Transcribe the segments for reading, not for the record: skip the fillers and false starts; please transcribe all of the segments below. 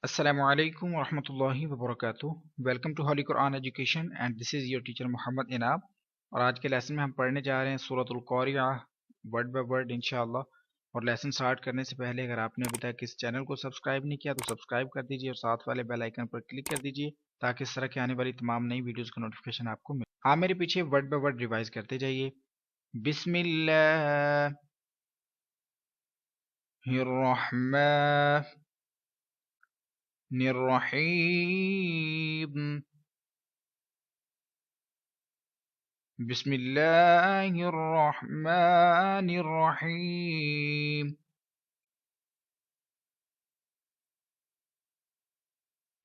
Assalamu alaikum wa rahmatullahi wa barakatuh. Welcome to Holy Quran Education and this is your teacher Muhammad Inam. और आज के लेसन में हम पढ़ने जा रहे हैं सूरतुल क़ारिअह वर्ड बाय वर्ड इंशाअल्लाह। और लेसन स्टार्ट करने से पहले अगर आपने अभी तक इस चैनल को सब्सक्राइब नहीं किया तो सब्सक्राइब कर दीजिए और साथ वाले बेल आइकन पर क्लिक कर दीजिए ताकि इस तरह की आने वाली तमाम नई वीडियोस का नोटिफिकेशन आपको मिले। आप मेरे पीछे वर्ड बाय वर्ड रिवाइज करते जाइए। बिस्मिल्लाहिर्रहमानिर्रहीम। बिस्मिल्लाहिर्रहमानिर्रहीम।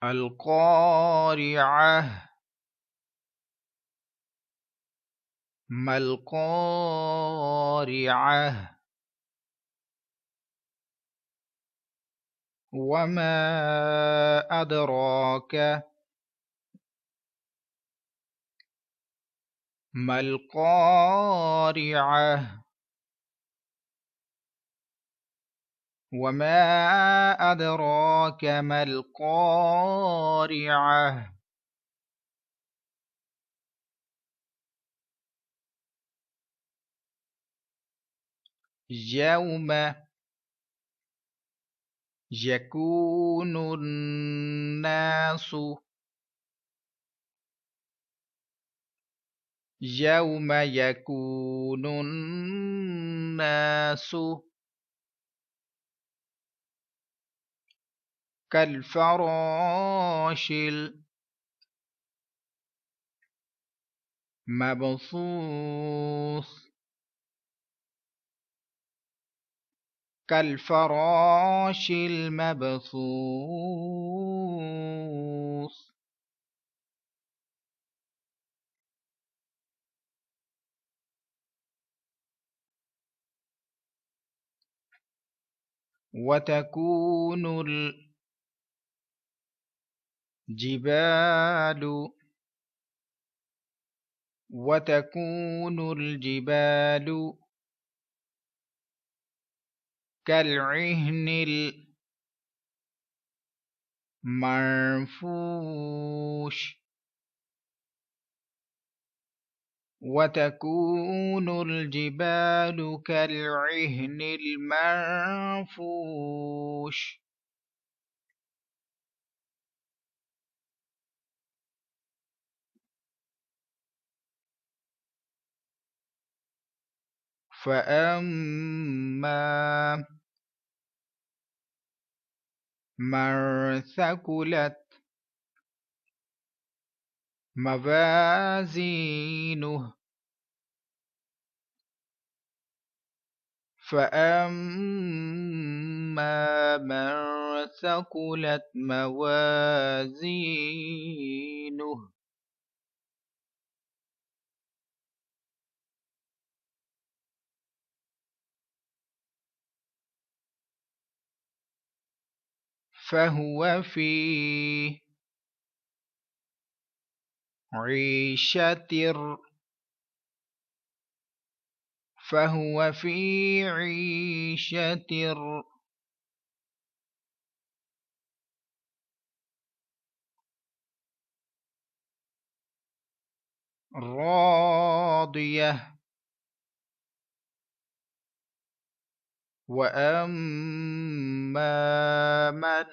القارعة ما القارعة وما أدراك ما القارعة وما أدراك ما القارعة يوم يكون الناس يوم يكون الناس كالفراش المبثوث كالفراش المبثوث وتكون الجبال كالعهن المنفوش وتكون الجبال كالعهن المنفوش فأما من ثقلت موازينه فأما من ثقلت موازينه فهو في عيشة فهو في عيشة راضية وأما من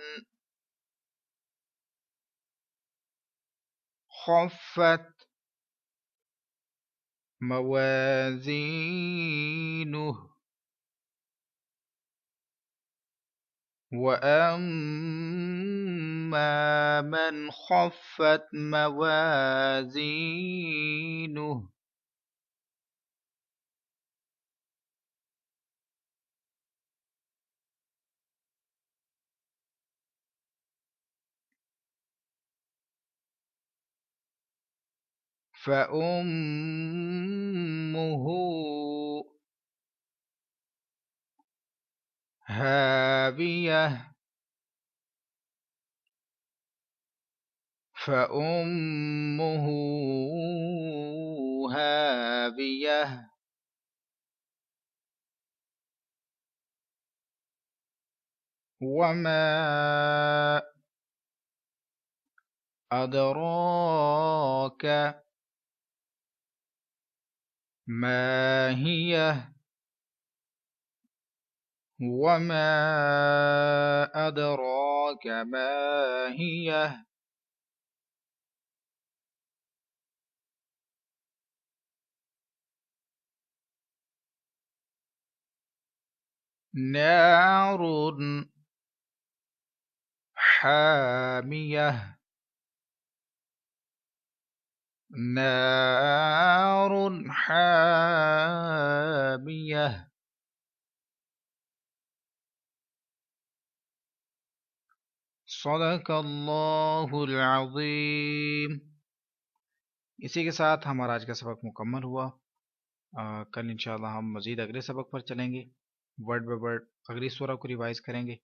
خفت موازينه وأما من خفت موازينه فأمه هاوية فأمه هاوية وما أدراك ما هي وما أدراك ما هي نار حامية نار حامية صدق اللہ العظیم۔ اسی کے ساتھ ہمارا آج کا سبق مکمل ہوا۔ کل انشاءاللہ ہم مزید اگلے سبق پر چلیں گے، ورڈ بائی ورڈ اگلی سورہ کو ریوائز کریں گے،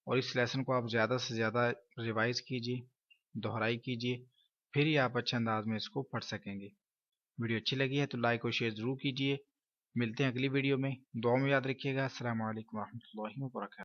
اور اس لیسن کو آپ زیادہ سے زیادہ ریوائز کیجیے، دہرائی کیجیے، پھر ہی آپ اچھے انداز میں اس کو پڑھ سکیں گے۔ ویڈیو اچھی لگی ہے تو لائک اور شیئر ضرور کیجیے۔ ملتے ہیں اگلی ویڈیو میں، دعا میں یاد رکھیے گا۔ السلام علیکم ورحمۃ اللہ وبرکاتہ۔